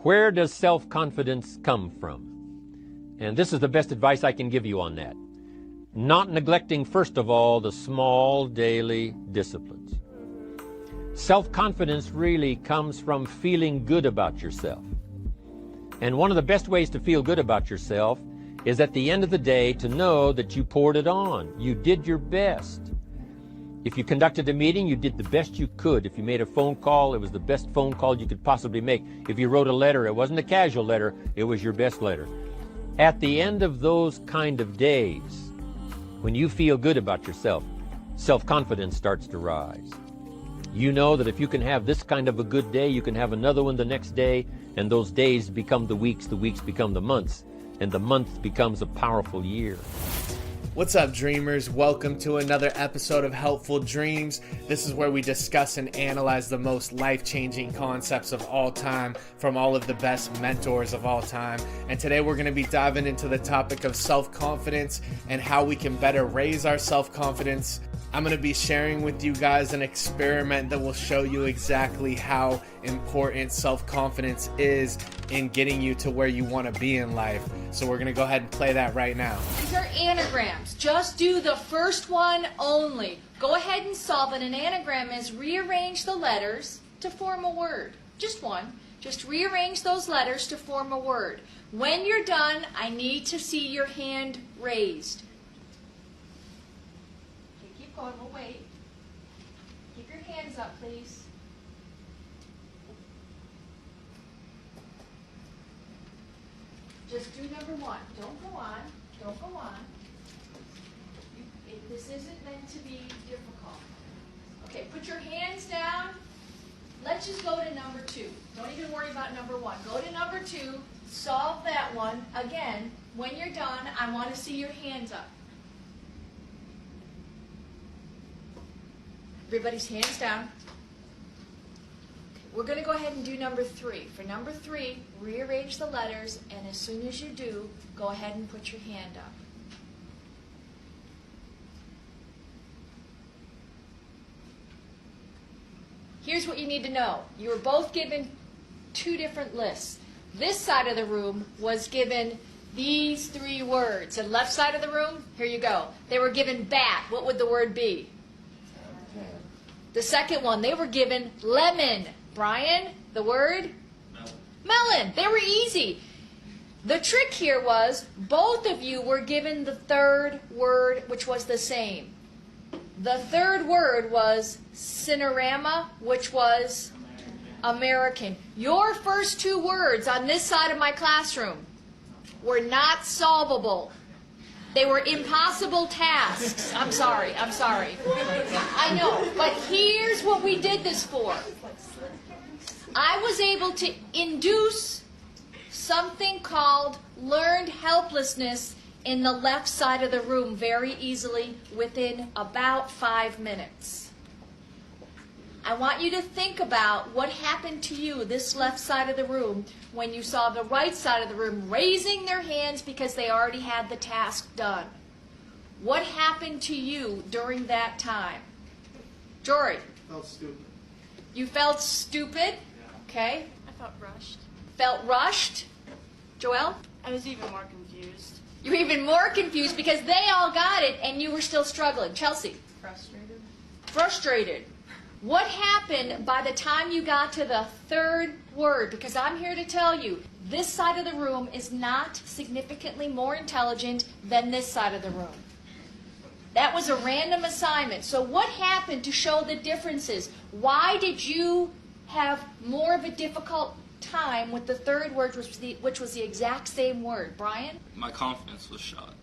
Where does self-confidence come from? And this is the best advice I can give you on that. Not neglecting, first of all, the small daily disciplines. Self-confidence really comes from feeling good about yourself. And one of the best ways to feel good about yourself is at the end of the day to know that you poured it on. You did your best. If you conducted a meeting, you did the best you could. If you made a phone call, it was the best phone call you could possibly make. If you wrote a letter, it wasn't a casual letter, it was your best letter. At the end of those kind of days, when you feel good about yourself, self-confidence starts to rise. You know that if you can have this kind of a good day, you can have another one the next day, and those days become the weeks become the months, and the month becomes a powerful year. What's up, dreamers? Welcome to another episode of Helpful Dreams. This is where we discuss and analyze the most life-changing concepts of all time from all of the best mentors of all time. And today we're going to be diving into the topic of self-confidence and how we can better raise our self-confidence. I'm going to be sharing with you guys an experiment that will show you exactly how important self-confidence is in getting you to where you want to be in life. So we're going to go ahead and play that right now. These are anagrams. Just do the first one only. Go ahead and solve it. An anagram is rearrange the letters to form a word. Just one. Just rearrange those letters to form a word. When you're done, I need to see your hand raised. Keep going, we'll wait. Keep your hands up, please. Just do number one. Don't go on. Don't go on. This isn't meant to be difficult. Okay, put your hands down. Let's just go to number two. Don't even worry about number one. Go to number two. Solve that one. Again, when you're done, I want to see your hands up. Everybody's hands down. We're going to go ahead and do number three. For number three, rearrange the letters, and as soon as you do, go ahead and put your hand up. Here's what you need to know. You were both given two different lists. This side of the room was given these three words. And left side of the room, here you go. They were given bat. What would the word be? The second one, they were given lemon. Brian, the word? Melon. They were easy. The trick here was both of you were given the third word, which was the same. The third word was cinerama, which was American. Your first two words on this side of my classroom were not solvable. They were impossible tasks. I'm sorry. I know, but here's what we did this for. I was able to induce something called learned helplessness in the left side of the room very easily within about 5 minutes. I want you to think about what happened to you, this left side of the room, when you saw the right side of the room raising their hands because they already had the task done. What happened to you during that time? Jory? I felt stupid. You felt stupid? Yeah. Okay. I felt rushed. Felt rushed? Joelle? I was even more confused. You were even more confused because they all got it and you were still struggling. Chelsea? Frustrated. Frustrated. What happened by the time you got to the third word? Because I'm here to tell you, this side of the room is not significantly more intelligent than this side of the room. That was a random assignment. So what happened to show the differences? Why did you have more of a difficult time with the third word, which was the exact same word? Brian? My confidence was shot.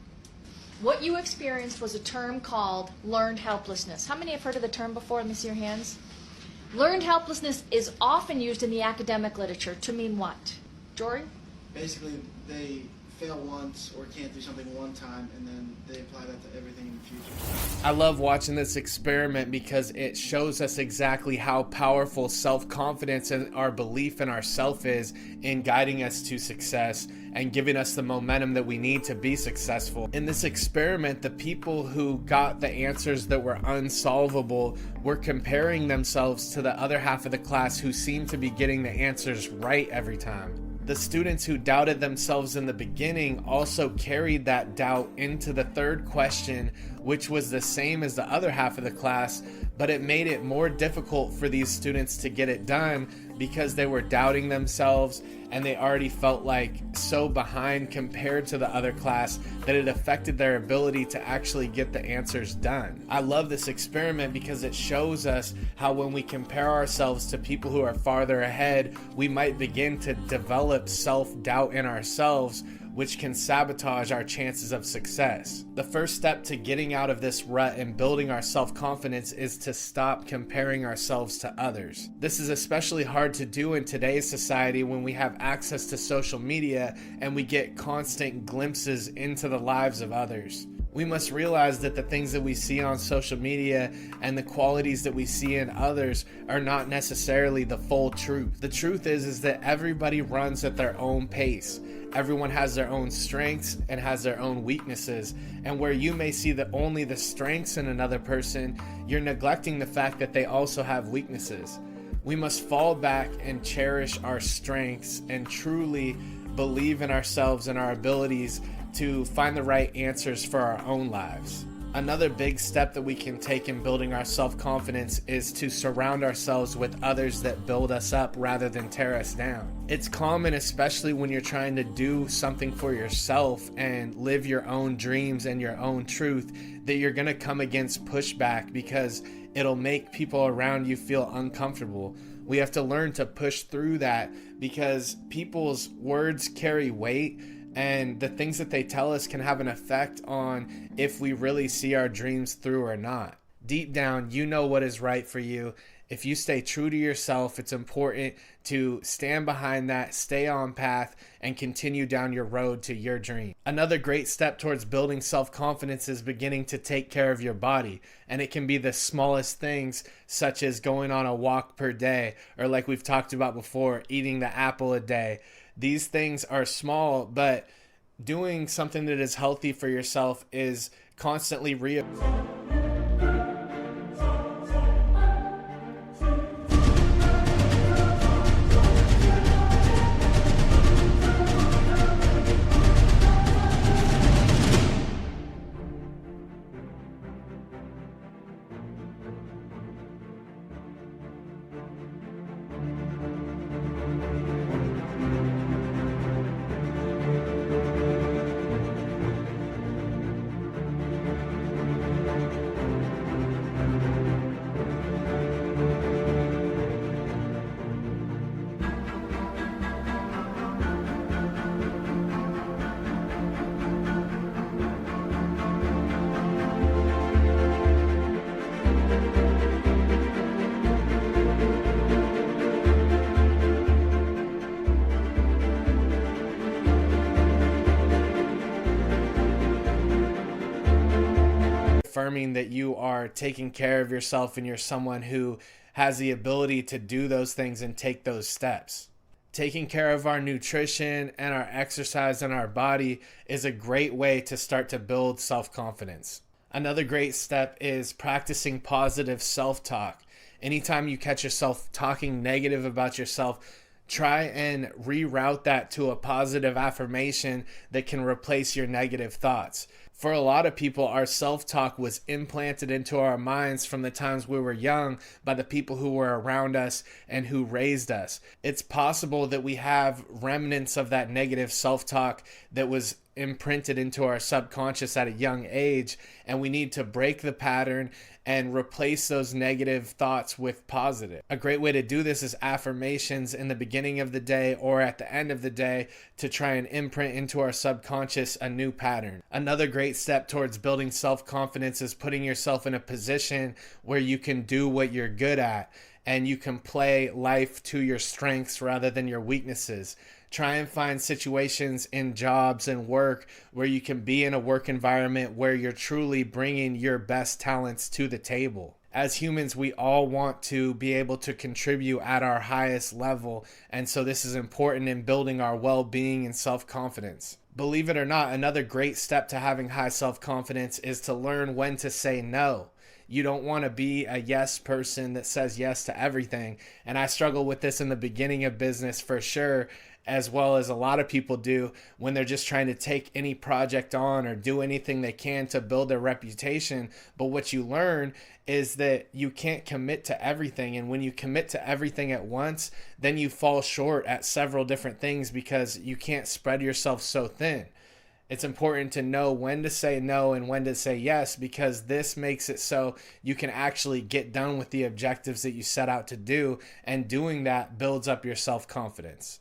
What you experienced was a term called learned helplessness. How many have heard of the term before? Let me see your hands. Learned helplessness is often used in the academic literature to mean what? Jory? Basically, they fail once or can't do something one time, and then they apply that to everything in the future. I love watching this experiment because it shows us exactly how powerful self-confidence and our belief in ourselves is in guiding us to success and giving us the momentum that we need to be successful. In this experiment, the people who got the answers that were unsolvable were comparing themselves to the other half of the class who seemed to be getting the answers right every time. The students who doubted themselves in the beginning also carried that doubt into the third question, which was the same as the other half of the class, but it made it more difficult for these students to get it done because they were doubting themselves and they already felt like so behind compared to the other class that it affected their ability to actually get the answers done. I love this experiment because it shows us how when we compare ourselves to people who are farther ahead, we might begin to develop self-doubt in ourselves, which can sabotage our chances of success. The first step to getting out of this rut and building our self-confidence is to stop comparing ourselves to others. This is especially hard to do in today's society when we have access to social media and we get constant glimpses into the lives of others. We must realize that the things that we see on social media and the qualities that we see in others are not necessarily the full truth. The truth is that everybody runs at their own pace. Everyone has their own strengths and has their own weaknesses. And where you may see only the strengths in another person, you're neglecting the fact that they also have weaknesses. We must fall back and cherish our strengths and truly believe in ourselves and our abilities to find the right answers for our own lives. Another big step that we can take in building our self-confidence is to surround ourselves with others that build us up rather than tear us down. It's common, especially when you're trying to do something for yourself and live your own dreams and your own truth, that you're going to come against pushback because it'll make people around you feel uncomfortable. We have to learn to push through that because people's words carry weight, and the things that they tell us can have an effect on if we really see our dreams through or not. Deep down, you know what is right for you. If you stay true to yourself, it's important to stand behind that, stay on path, and continue down your road to your dream. Another great step towards building self-confidence is beginning to take care of your body. And it can be the smallest things, such as going on a walk per day, or like we've talked about before, eating the apple a day. These things are small, but doing something that is healthy for yourself is constantly affirming that you are taking care of yourself and you're someone who has the ability to do those things and take those steps. Taking care of our nutrition and our exercise and our body is a great way to start to build self-confidence. Another great step is practicing positive self-talk. Anytime you catch yourself talking negative about yourself, try and reroute that to a positive affirmation that can replace your negative thoughts. For a lot of people, our self-talk was implanted into our minds from the times we were young by the people who were around us and who raised us. It's possible that we have remnants of that negative self-talk that was imprinted into our subconscious at a young age, and we need to break the pattern and replace those negative thoughts with positive. A great way to do this is affirmations in the beginning of the day or at the end of the day to try and imprint into our subconscious a new pattern. Another great step towards building self-confidence is putting yourself in a position where you can do what you're good at and you can play life to your strengths rather than your weaknesses. Try and find situations in jobs and work where you can be in a work environment where you're truly bringing your best talents to the table. As humans, we all want to be able to contribute at our highest level, and so this is important in building our well-being and self-confidence. Believe it or not, another great step to having high self-confidence is to learn when to say no. You don't want to be a yes person that says yes to everything. And I struggle with this in the beginning of business for sure, as well as a lot of people do when they're just trying to take any project on or do anything they can to build their reputation. But what you learn is that you can't commit to everything. And when you commit to everything at once, then you fall short at several different things because you can't spread yourself so thin. It's important to know when to say no and when to say yes, because this makes it so you can actually get done with the objectives that you set out to do. And doing that builds up your self-confidence.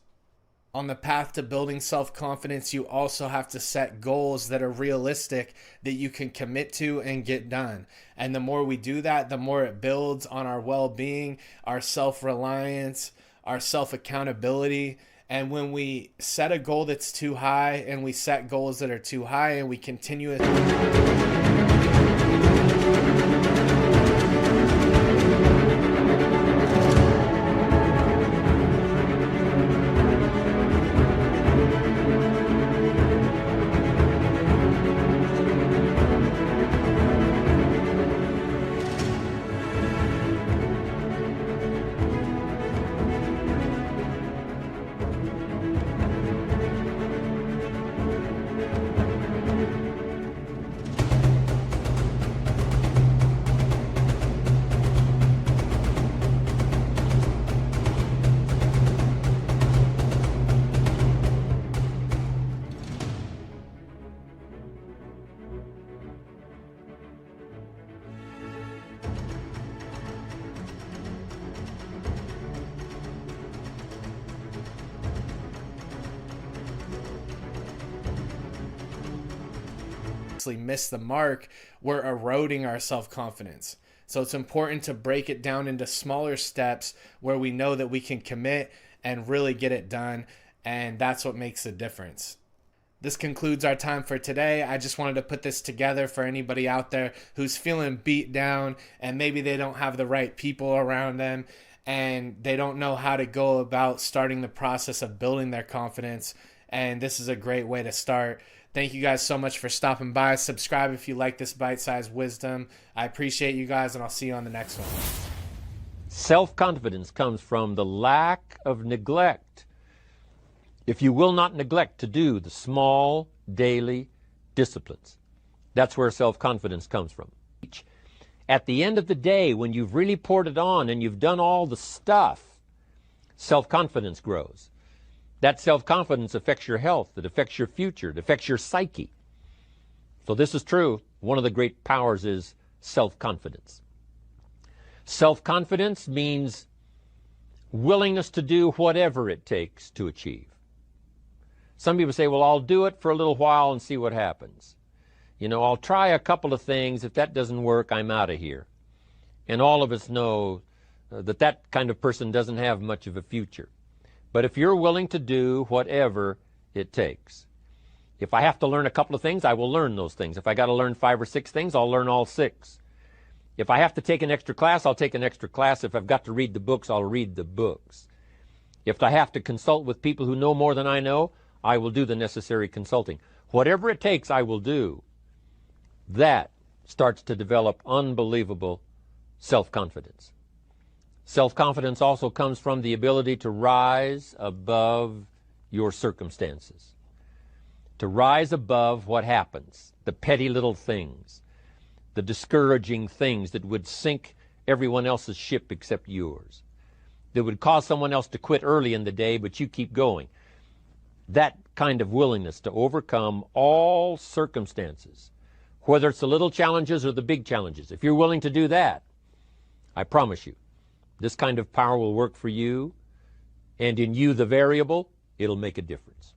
On the path to building self-confidence, you also have to set goals that are realistic, that you can commit to and get done. And the more we do that, the more it builds on our well-being, our self-reliance, our self-accountability. And when we set a goal that's too high and we set goals that are too high and we continue miss the mark, we're eroding our self-confidence. So it's important to break it down into smaller steps where we know that we can commit and really get it done. And that's what makes the difference. This concludes our time for today. I just wanted to put this together for anybody out there who's feeling beat down and maybe they don't have the right people around them and they don't know how to go about starting the process of building their confidence. And this is a great way to start. Thank you guys so much for stopping by. Subscribe if you like this bite-sized wisdom. I appreciate you guys, and I'll see you on the next one. Self-confidence comes from the lack of neglect. If you will not neglect to do the small daily disciplines, that's where self-confidence comes from. At the end of the day, when you've really poured it on and you've done all the stuff, self-confidence grows. That self-confidence affects your health, it affects your future, it affects your psyche. So this is true. One of the great powers is self-confidence. Self-confidence means willingness to do whatever it takes to achieve. Some people say, well, I'll do it for a little while and see what happens. I'll try a couple of things. If that doesn't work, I'm out of here. And all of us know that kind of person doesn't have much of a future. But if you're willing to do whatever it takes, if I have to learn a couple of things, I will learn those things. If I got to learn 5 or 6 things, I'll learn all 6. If I have to take an extra class, I'll take an extra class. If I've got to read the books, I'll read the books. If I have to consult with people who know more than I know, I will do the necessary consulting. Whatever it takes, I will do. That starts to develop unbelievable self-confidence. Self-confidence also comes from the ability to rise above your circumstances, to rise above what happens, the petty little things, the discouraging things that would sink everyone else's ship except yours, that would cause someone else to quit early in the day, but you keep going. That kind of willingness to overcome all circumstances, whether it's the little challenges or the big challenges. If you're willing to do that, I promise you, this kind of power will work for you, and in you, the variable, it'll make a difference.